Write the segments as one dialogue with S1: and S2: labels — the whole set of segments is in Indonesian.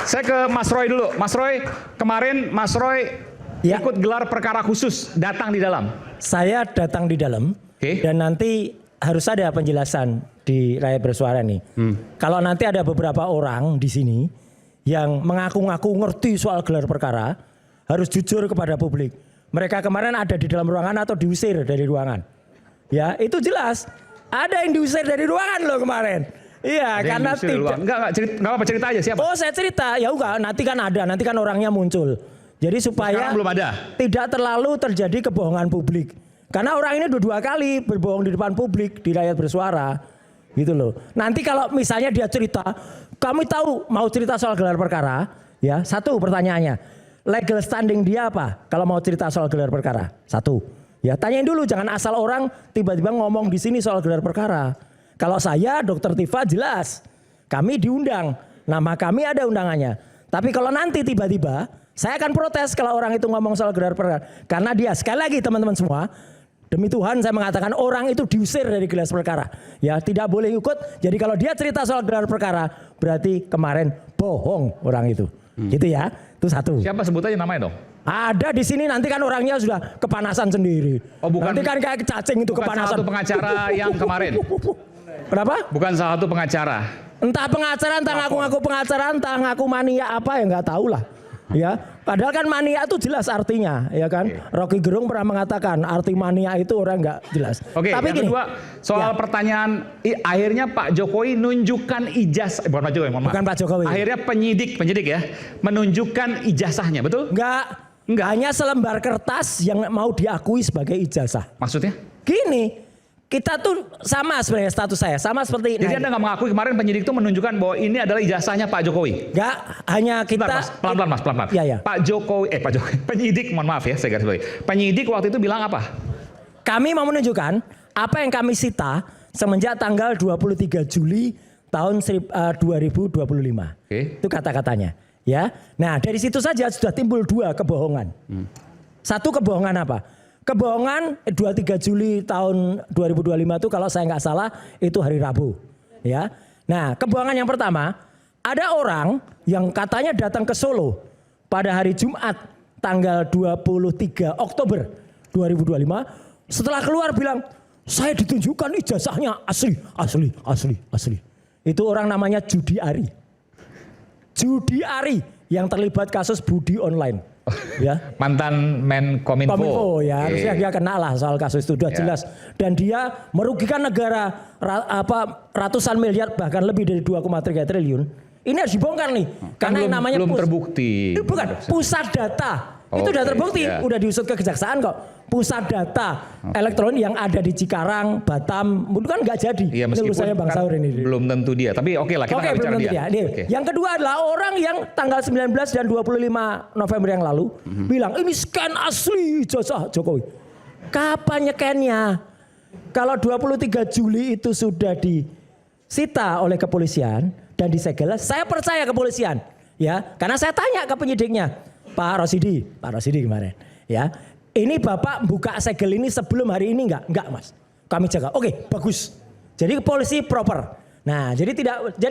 S1: Saya ke Mas Roy dulu. Mas Roy, kemarin Mas Roy ikut gelar perkara khusus, datang di dalam.
S2: Saya datang di dalam, dan nanti harus ada penjelasan di Rakyat Bersuara nih. Kalau nanti ada beberapa orang di sini yang mengaku-ngaku ngerti soal gelar perkara, harus jujur kepada publik. Mereka kemarin ada di dalam ruangan atau diusir dari ruangan. Ya, itu jelas. Ada yang diusir dari ruangan loh kemarin. Iya, karena tidak.
S1: Enggak apa cerita aja siapa?
S2: Oh, saya cerita. Ya enggak, nanti kan ada, nanti kan orangnya muncul. Jadi supaya
S1: belum ada.
S2: Tidak terlalu terjadi kebohongan publik. Karena orang ini dua kali berbohong di depan publik di Rakyat Bersuara. Gitu loh. Nanti kalau misalnya dia cerita, kami tahu mau cerita soal gelar perkara, ya. Satu pertanyaannya. Legal standing dia apa kalau mau cerita soal gelar perkara? Satu. Ya, tanyain dulu, jangan asal orang tiba-tiba ngomong di sini soal gelar perkara. Kalau saya, Dr. Tifa jelas, kami diundang, nama kami ada undangannya. Tapi kalau nanti tiba-tiba, saya akan protes kalau orang itu ngomong soal gelar perkara. Karena dia, sekali lagi teman-teman semua, demi Tuhan saya mengatakan orang itu diusir dari gelar perkara. Ya, tidak boleh ikut. Jadi kalau dia cerita soal gelar perkara, berarti kemarin bohong orang itu. Gitu ya, itu satu.
S1: Siapa sebut aja namanya dong?
S2: Ada di sini, nanti kan orangnya sudah kepanasan sendiri.
S1: Oh, bukan,
S2: nanti kan kayak cacing itu
S1: bukan
S2: kepanasan.
S1: Salah satu pengacara yang kemarin.
S2: Kenapa?
S1: Bukan salah satu pengacara.
S2: Entah pengacara, entah ngaku-ngaku pengacara, entah ngaku mania apa ya nggak tahu lah. Ya, padahal kan mania itu jelas artinya, ya kan? Rocky Gerung pernah mengatakan arti mania itu orang nggak jelas.
S1: Oke, tapi yang kedua soal pertanyaan, akhirnya Pak Jokowi nunjukkan ijazah, bukan Pak Jokowi,
S2: bukan Pak Jokowi.
S1: Akhirnya penyidik ya, menunjukkan ijazahnya, betul?
S2: Enggak, hanya selembar kertas yang mau diakui sebagai ijazah.
S1: Maksudnya?
S2: Gini. Kita tuh sama sebenarnya status saya, sama seperti ini.
S1: Jadi Anda nggak mengakui kemarin penyidik itu menunjukkan bahwa ini adalah ijazahnya Pak Jokowi?
S2: Enggak, hanya kita...
S1: Pelan-pelan mas.
S2: Ya.
S1: Pak Jokowi, penyidik, mohon maaf ya, saya garis bawahi. Penyidik waktu itu bilang apa?
S2: Kami mau menunjukkan apa yang kami sita semenjak tanggal 23 Juli tahun 2025. Itu kata-katanya. Ya, nah dari situ saja sudah timbul dua kebohongan. Satu kebohongan apa? Kebohongan 23 Juli tahun 2025 itu kalau saya nggak salah itu hari Rabu, ya. Nah, kebohongan yang pertama, ada orang yang katanya datang ke Solo pada hari Jumat tanggal 23 Oktober 2025, setelah keluar bilang, saya ditunjukkan ijazahnya asli. Itu orang namanya Judi Ari. Judi Ari yang terlibat kasus Budi Online. Ya,
S1: mantan Menkominfo.
S2: Ya, harusnya dia kena lah soal kasus itu, sudah jelas. Dan dia merugikan negara ratusan miliar, bahkan lebih dari 2,3 triliun. Ini harus dibongkar nih,
S1: kan
S2: karena yang namanya
S1: belum terbukti.
S2: Bukan, pusat data. Itu udah terbukti, udah diusut ke kejaksaan kok. Pusat data elektronik yang ada di Cikarang, Batam, itu kan nggak jadi.
S1: Iya, meskipun
S2: saya Bang Saur ini.
S1: Belum tentu dia, tapi oke lah kita nggak bicara dia.
S2: Yang kedua adalah orang yang tanggal 19 dan 25 November yang lalu bilang ini scan asli ijazah Jokowi. Kapan nyekennya? Kalau 23 Juli itu sudah disita oleh kepolisian dan disegel, saya percaya kepolisian, ya, karena saya tanya ke penyidiknya, Pak Rosidi kemarin, ya. Ini Bapak buka segel ini sebelum hari ini enggak? Enggak, Mas. Kami jaga. Oke, bagus. Jadi polisi proper. Nah, jadi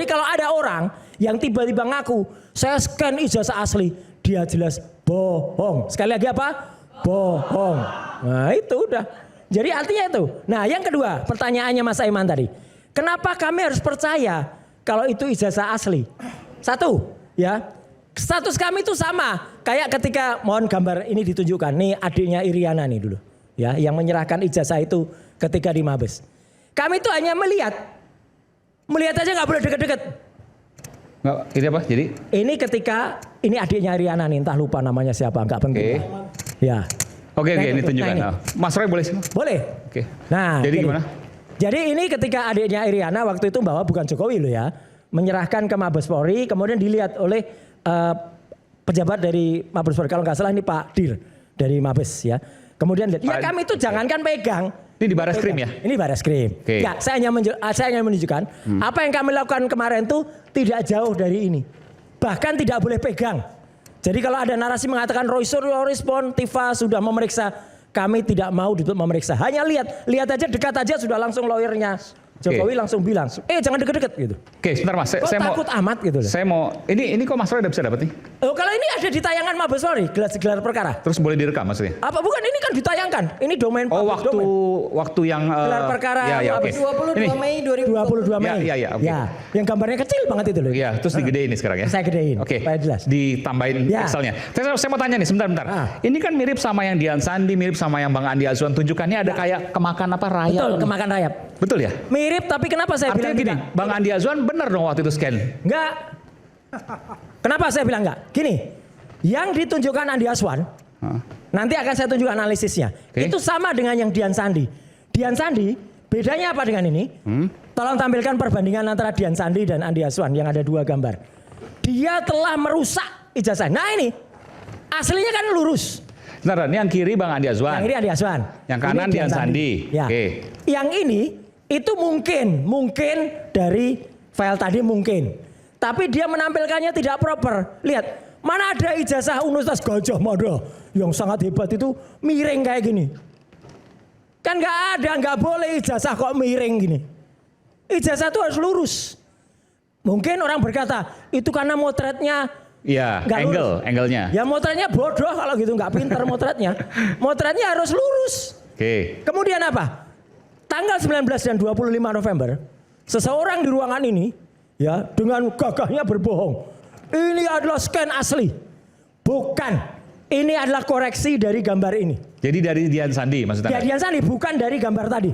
S2: kalau ada orang yang tiba-tiba ngaku, saya scan ijazah asli, dia jelas bohong. Sekali lagi apa? Bohong. Nah, itu udah. Jadi artinya itu. Nah, yang kedua, pertanyaannya Mas Aiman tadi. Kenapa kami harus percaya kalau itu ijazah asli? Satu, ya. Status kami itu sama, kayak ketika mohon gambar ini ditunjukkan, nih adiknya Iriana nih dulu, ya, yang menyerahkan ijazah itu ketika di Mabes. Kami itu hanya melihat aja nggak boleh deket-deket.
S1: Nggak, ini apa? Jadi? Ini
S2: ketika ini adiknya Iriana nih, entah lupa namanya siapa, nggak penting. Ya.
S1: Oke, ini tunjukkan. Nah, Mas Roy boleh sih?
S2: Boleh.
S1: Oke.
S2: Nah,
S1: jadi gimana?
S2: Jadi ini ketika adiknya Iriana waktu itu bawa bukan Jokowi loh ya, menyerahkan ke Mabes Polri, kemudian dilihat oleh pejabat dari Mabes Polri, kalau nggak salah ini Pak Dir dari Mabes ya. Kemudian ya kami itu jangankan pegang.
S1: Ini di Bareskrim ya?
S2: Ini Bareskrim. Ya, saya hanya menunjukkan apa yang kami lakukan kemarin itu tidak jauh dari ini. Bahkan tidak boleh pegang. Jadi kalau ada narasi mengatakan Roy Suryo respon, Tifa sudah memeriksa, kami tidak mau ditutup memeriksa. Hanya lihat aja, dekat aja sudah langsung lawyernya Jokowi langsung bilang, jangan deket-deket gitu.
S1: Oke, sebentar Mas.
S2: Kok takut amat gitu loh.
S1: Saya mau, ini kok Mas Roy udah bisa dapat nih?
S2: Oh, kalau ini ada di tayangan Mabes Polri, gelar perkara.
S1: Terus boleh direkam maksudnya?
S2: Apa bukan, ini kan ditayangkan. Ini domain public domain.
S1: Waktu yang
S2: Gelar perkara
S1: oke.
S3: 22 Mei 2022 Mei.
S1: Iya, oke.
S2: Ya, yang gambarnya kecil banget itu loh.
S1: Iya, terus digedein nih sekarang ya.
S2: Saya gedein.
S1: Oke.
S2: Supaya jelas.
S1: Ditambahin
S2: Ya.
S1: Excelnya. Saya mau tanya nih, sebentar. Ini kan mirip sama yang Dian Sandi, mirip sama yang Bang Andi Azwan tunjukkannya ada kayak kemakan apa rayap.
S2: Betul, kemakan rayap.
S1: Betul ya?
S2: Mirip, tapi kenapa saya
S1: Artinya
S2: bilang
S1: gini,
S2: tidak?
S1: Bang Andi Azwan benar dong waktu itu scan.
S2: Enggak. Kenapa saya bilang enggak? Gini, yang ditunjukkan Andi Azwan, nanti akan saya tunjukkan analisisnya.
S1: Oke.
S2: Itu sama dengan yang Dian Sandi. Dian Sandi, bedanya apa dengan ini? Tolong tampilkan perbandingan antara Dian Sandi dan Andi Azwan yang ada 2 gambar. Dia telah merusak ijazah. Nah ini, aslinya kan lurus.
S1: Sebentar, ini yang kiri Bang Andi Azwan.
S2: Yang kiri Andi Azwan.
S1: Yang kanan
S2: Ini
S1: Dian Sandi.
S2: Ya.
S1: Oke.
S2: Yang ini itu mungkin dari file tadi mungkin. Tapi dia menampilkannya tidak proper. Lihat, mana ada ijazah Universitas Gajah Mada yang sangat hebat itu miring kayak gini. Kan nggak ada, nggak boleh ijazah kok miring gini. Ijazah itu harus lurus. Mungkin orang berkata, itu karena motretnya
S1: Iya,
S2: nggak lurus.
S1: angle-nya.
S2: Ya motretnya bodoh kalau gitu, nggak pintar motretnya. Motretnya harus lurus.
S1: Oke.
S2: Kemudian apa? Tanggal 19 dan 25 November, seseorang di ruangan ini ya dengan gagahnya berbohong. Ini adalah scan asli. Bukan. Ini adalah koreksi dari gambar ini.
S1: Jadi dari Dian Sandi maksudnya?
S2: Ya, Dian Sandi bukan dari gambar tadi.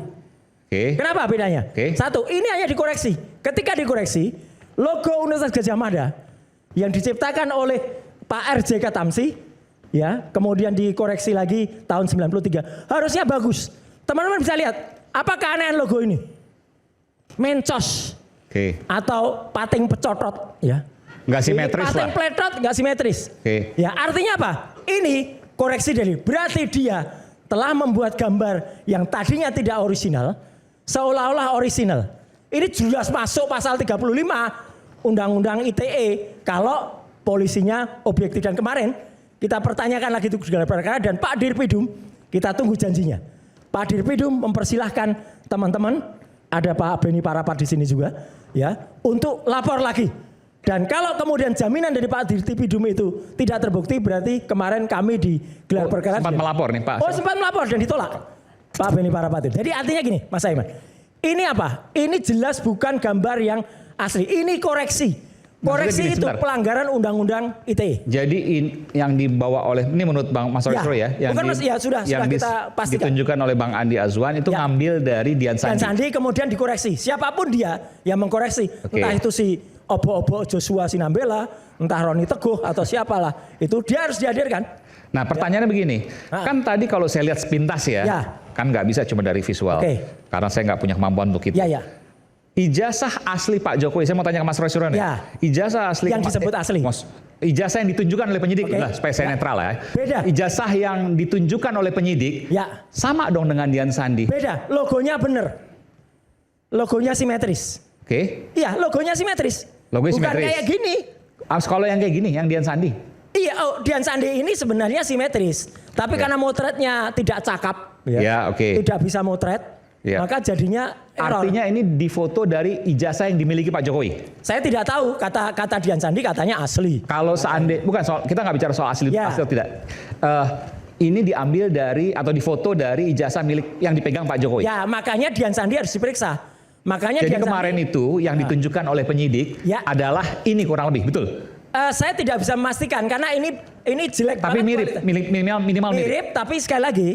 S1: Oke.
S2: Kenapa bedanya?
S1: Oke.
S2: Satu, ini hanya dikoreksi. Ketika dikoreksi, logo Universitas Gadjah Mada yang diciptakan oleh Pak RJK Tamsi, ya, kemudian dikoreksi lagi tahun 93. Harusnya bagus. Teman-teman bisa lihat, apa keanehan logo ini? Mencos
S1: Oke.
S2: atau pating pecotot, ya.
S1: Nggak simetris
S2: Ini pating
S1: lah.
S2: pletot nggak simetris.
S1: Oke.
S2: Ya, artinya apa? Ini koreksi dari. Berarti dia telah membuat gambar yang tadinya tidak orisinal seolah-olah orisinal. Ini jelas masuk pasal 35 Undang-Undang ITE kalau polisinya objektif. Dan kemarin kita pertanyakan lagi itu gelar perkara dan Pak Dirpidum, kita tunggu janjinya. Pak Dirpidum mempersilahkan teman-teman, ada Pak Beni Parapat di sini juga, ya, untuk lapor lagi. Dan kalau kemudian jaminan dari Pak Dirpidum itu tidak terbukti, berarti kemarin kami di gelar perkara
S1: Sempat melapor nih Pak.
S2: Oh, sempat melapor dan ditolak Pak Beni Parapat. Jadi artinya gini, Mas Aiman, ini apa? Ini jelas bukan gambar yang asli. Ini koreksi. Koreksi
S1: gini,
S2: itu
S1: sebentar.
S2: pelanggaran Undang-Undang ITE.
S1: Jadi yang dibawa oleh, ini menurut Bang Mas
S2: Ya,
S1: Roy ya, yang,
S2: bukan Mas, ya, sudah kita pastikan.
S1: ditunjukkan oleh Bang Andi Azwan itu
S2: Ya.
S1: ngambil dari Dian
S2: Dan
S1: Sandi.
S2: Sandi kemudian dikoreksi. Siapapun dia yang mengkoreksi,
S1: Oke.
S2: entah itu si Obo-Obo Joshua Sinambela, entah Roni Teguh atau siapalah, itu dia harus dihadirkan.
S1: Nah pertanyaannya begini, kan tadi kalau saya lihat sepintas ya,
S2: Ya.
S1: kan nggak bisa cuma dari visual,
S2: Oke.
S1: karena saya nggak punya kemampuan untuk itu.
S2: Ya, ya.
S1: Ijazah asli Pak Jokowi, saya mau tanya ke Mas Roy Suryan
S2: Ya.
S1: Ijazah asli
S2: Yang disebut asli.
S1: Ijazah yang ditunjukkan oleh penyidik,
S2: Oke.
S1: lah, supaya saya
S2: Ya.
S1: netral ya.
S2: Beda.
S1: Ijazah yang ditunjukkan oleh penyidik,
S2: Ya.
S1: sama dong dengan Dian Sandi.
S2: Beda, logonya bener. Logonya simetris.
S1: Oke.
S2: Iya, logonya simetris.
S1: Logonya
S2: Bukan
S1: simetris.
S2: kayak gini.
S1: Kalau yang kayak gini, yang Dian Sandi.
S2: Iya, Dian Sandi ini sebenarnya simetris. Tapi
S1: Ya.
S2: karena motretnya tidak cakap,
S1: Ya, oke.
S2: tidak bisa motret,
S1: Ya.
S2: maka jadinya error.
S1: Artinya ini difoto dari ijazah yang dimiliki Pak Jokowi.
S2: Saya tidak tahu, kata Dian Sandi katanya asli.
S1: Kalau seandainya, bukan soal, kita nggak bicara soal asli,
S2: Ya.
S1: asli atau tidak. Ini diambil dari atau difoto dari ijazah milik yang dipegang Pak Jokowi.
S2: Ya, makanya Dian Sandi harus diperiksa. Makanya
S1: Jadi
S2: Dian
S1: kemarin
S2: Sandi,
S1: itu yang ditunjukkan oleh penyidik
S2: Ya.
S1: adalah ini kurang lebih, betul?
S2: saya tidak bisa memastikan karena ini jelek
S1: Tapi
S2: banget
S1: mirip,
S2: kualitas.
S1: minimal mirip.
S2: Mirip, tapi sekali lagi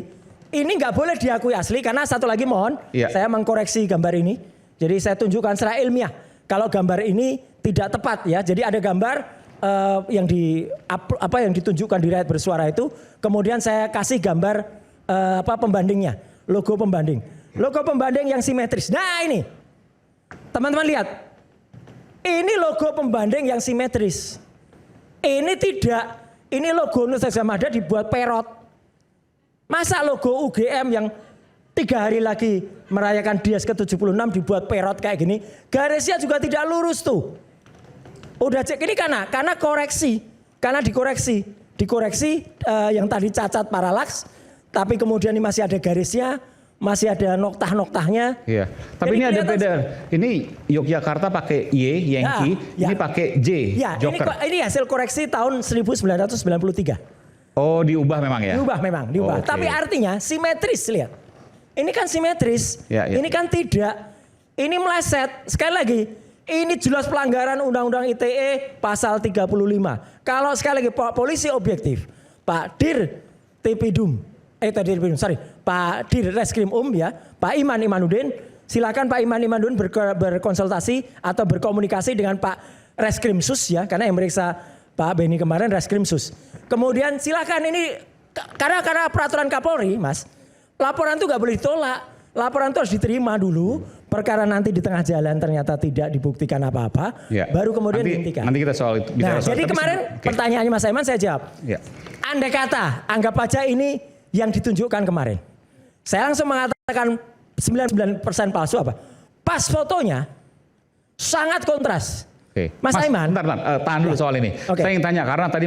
S2: ini nggak boleh diakui asli karena satu lagi mohon
S1: Iya.
S2: saya mengkoreksi gambar ini. Jadi saya tunjukkan secara ilmiah kalau gambar ini tidak tepat ya. Jadi ada gambar yang yang ditunjukkan di Rakyat Bersuara itu, kemudian saya kasih gambar pembandingnya, logo pembanding. Logo pembanding yang simetris. Nah, ini. Teman-teman lihat. Ini logo pembanding yang simetris. Ini tidak, ini logo Universitas Gadjah Mada dibuat perot. Masa logo UGM yang 3 hari lagi merayakan Dias ke-76 dibuat perot kayak gini, garisnya juga tidak lurus tuh. Udah cek ini karena koreksi, karena dikoreksi yang tadi cacat paralaks, tapi kemudian ini masih ada garisnya, masih ada noktah-noktahnya.
S1: Iya. Tapi
S2: Jadi
S1: ini ada
S2: kelihatan
S1: beda. Ini Yogyakarta pakai Y, Yankee.
S2: Ya.
S1: Ini pakai J,
S2: Ya,
S1: Joker.
S2: ini hasil koreksi tahun 1993.
S1: Oh, diubah memang ya?
S2: Diubah memang, diubah.
S1: Oke.
S2: Tapi artinya simetris, lihat. Ini kan simetris,
S1: Ya, ya.
S2: ini kan tidak. Ini meleset. Sekali lagi, ini jelas pelanggaran Undang-Undang ITE pasal 35. Kalau sekali lagi polisi objektif, Pak Dir Pak Dir Reskrim ya, Pak Iman Imanuddin, silakan Pak Iman Imanuddin berkonsultasi atau berkomunikasi dengan Pak Reskrimsus ya, karena yang meriksa Pak Beni kemarin Reskrimsus. Kemudian silakan ini karena peraturan Kapolri, Mas, laporan itu nggak boleh ditolak. Laporan itu harus diterima dulu. Perkara nanti di tengah jalan ternyata tidak dibuktikan apa-apa,
S1: Ya.
S2: baru kemudian
S1: nanti,
S2: dihentikan.
S1: Nanti kita soal itu. bicara
S2: Nah,
S1: soal
S2: jadi
S1: tapi
S2: kemarin
S1: oke.
S2: pertanyaannya Mas Aiman saya jawab.
S1: Ya.
S2: Andai kata, anggap aja ini yang ditunjukkan kemarin. Saya langsung mengatakan 99% palsu apa? Pas fotonya sangat kontras.
S1: Oke.
S2: Mas Aiman.
S1: Bentar, tahan dulu soal ini.
S2: Oke.
S1: Saya ingin tanya karena tadi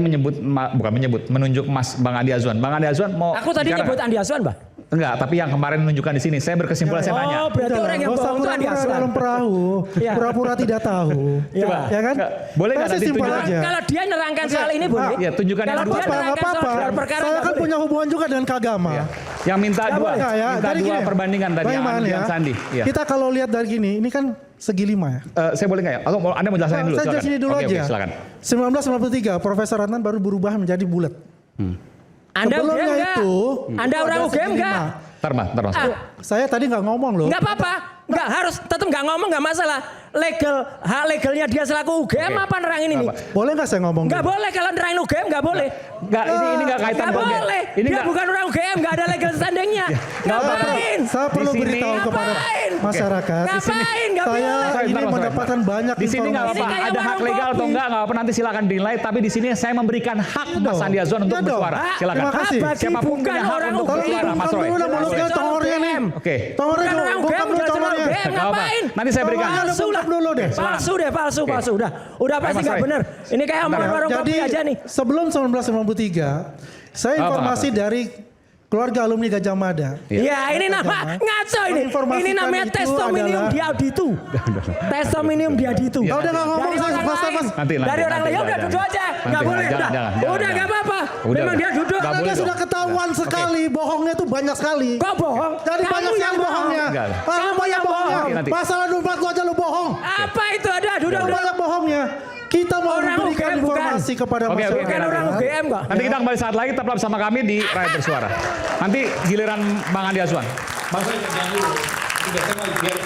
S1: menunjuk Mas Bang Andi Azwan. Bang Andi Azwan mau
S2: Aku tadi
S1: bicara
S2: nyebut
S1: nggak?
S2: Andi Azwan, Mbak.
S1: Enggak, tapi yang kemarin menunjukkan di sini. Saya berkesimpulan saya tanya.
S2: Oh, berarti orang yang
S4: Nggak usah
S2: bohong itu Andi
S4: pura-pura
S2: Azwan.
S4: dalam perahu,
S2: Iya.
S4: pura-pura tidak tahu.
S2: Coba.
S4: Ya kan?
S1: Nggak, boleh nggak
S4: Pasti
S1: nanti
S4: simpel
S1: tunjukkan?
S4: aja.
S2: Kalau dia nerangkan soal ini boleh.
S1: Ya, tunjukkan yang
S2: Kalau
S1: dua.
S2: dia
S4: Nggak
S2: nerangkan soal
S4: apa-apa.
S2: gelar perkara
S4: Saya
S2: nggak
S4: kan
S2: boleh.
S4: punya hubungan juga dengan keagama.
S1: Ya. Yang minta
S2: Nggak
S1: dua,
S2: boleh.
S4: Nah, ya,
S1: minta
S4: jadi
S1: dua
S4: gini,
S1: perbandingan tadi
S4: Bang
S1: yang
S4: Iman,
S1: Andi
S4: ya.
S1: dan Sandi. Ya.
S4: Kita kalau lihat dari gini, ini kan segi 5 ya.
S1: Saya boleh nggak ya? Atau Anda mau jelasin dulu?
S4: Saya
S1: silakan.
S4: jelasin dulu
S1: Oke,
S4: aja.
S1: Oke, silakan.
S4: 1993, Profesor Adnan baru berubah menjadi bulat.
S2: Anda
S4: Sebelumnya
S2: UGM enggak?
S4: itu,
S2: Anda orang
S4: ada
S2: UGM
S4: segi
S2: enggak?
S4: lima.
S1: Ntar Mas.
S4: Saya tadi nggak ngomong loh.
S2: Enggak apa-apa. Enggak harus tetap enggak ngomong enggak masalah. Hak legalnya dia selaku UGM
S1: Oke.
S2: apa nerangin ini?
S1: Apa?
S4: Boleh nggak saya ngomong?
S2: Enggak
S4: dulu?
S2: boleh kalau nerangin UGM enggak boleh.
S1: Enggak, ini enggak kaitan
S2: Enggak
S1: dengan-
S2: boleh.
S1: Ini
S2: Dia
S1: enggak.
S2: bukan orang UGM, enggak ada legal standingnya. Ngapain?
S4: Saya perlu
S1: Di sini-
S4: beritahu kepada
S2: Ngapain?
S4: masyarakat.
S2: Ngapain? Enggak
S4: Saya
S2: boleh.
S1: Sorry,
S4: ini
S1: ntar, Mas,
S4: mendapatkan
S1: Mas.
S4: banyak
S1: Di sini nggak
S4: informasi.
S1: apa-apa.
S2: Ini kayak
S1: Ada hak
S2: warung
S1: legal atau
S2: kopi.
S1: enggak apa nanti silakan dinilai. Tapi di sini saya memberikan hak Mas
S4: dong.
S1: Andi Azwan untuk
S4: Iya dong.
S1: bersuara.
S2: Hak.
S1: Silakan.
S4: Terima kasih.
S2: Bagi
S1: Siapapun
S2: bukan
S1: punya hak
S2: orang
S1: untuk
S2: UGM.
S1: bersuara, Mas Roy.
S4: Dulu mulutnya tongornya nih.
S1: Oke.
S4: Tongornya
S2: Bukan orang
S4: bongkar
S2: UGM,
S4: dulu
S2: enggak cuma
S4: tongornya.
S2: UGM,
S1: Nggak apa-apa.
S2: ngapain?
S1: Nanti saya berikan.
S2: Palsu lah.
S4: dulu deh.
S2: Palsu deh, palsu. Udah pasti
S1: Mas
S2: enggak
S1: Roy.
S2: benar. Ini kayak omongan warung
S4: Jadi
S2: kopi aja nih.
S4: sebelum 1993, saya informasi dari keluarga alumni Gajah Mada.
S2: Ya ini nama ngaco ini.
S4: Menginformasikan
S2: Ini namanya
S4: itu
S2: testimonium
S4: adalah-
S2: di auditu. Testimonium di auditu.
S4: Kalau udah nggak ngomong
S2: Dari
S4: saya
S2: orang
S4: pasti
S2: lain.
S4: mas.
S1: Nanti,
S2: Dari orang lain. Ya udah
S1: jangan.
S2: duduk aja. Nggak
S1: Nanti,
S2: boleh.
S1: jangan,
S2: Udah.
S1: jangan,
S2: Udah nggak apa-apa.
S1: Udah,
S2: Memang
S1: udah.
S2: dia duduk.
S1: Nggak
S4: Karena
S1: boleh
S4: dia sudah
S1: dong.
S4: ketahuan sekali, bohongnya itu banyak sekali.
S2: Kok bohong?
S4: Jadi
S2: Kamu
S4: banyak
S2: yang
S4: sekali bohongnya.
S1: Enggak.
S4: Kamu banyak bohongnya.
S1: Nanti.
S4: Pasal 24 lu aja lu bohong.
S2: Apa itu ada? Duduk.
S4: Lu banyak bohongnya. Kita mau
S2: Orang
S4: memberikan
S2: UGM bukan.
S4: informasi kepada
S1: Oke,
S4: masyarakat.
S2: Bukan orang UGM kok.
S1: Nanti kita kembali saat lagi tetaplah bersama kami di Rakyat Bersuara. Nanti giliran Bang Andi Azwan.
S5: Jangan dulu. Udah saya mau biar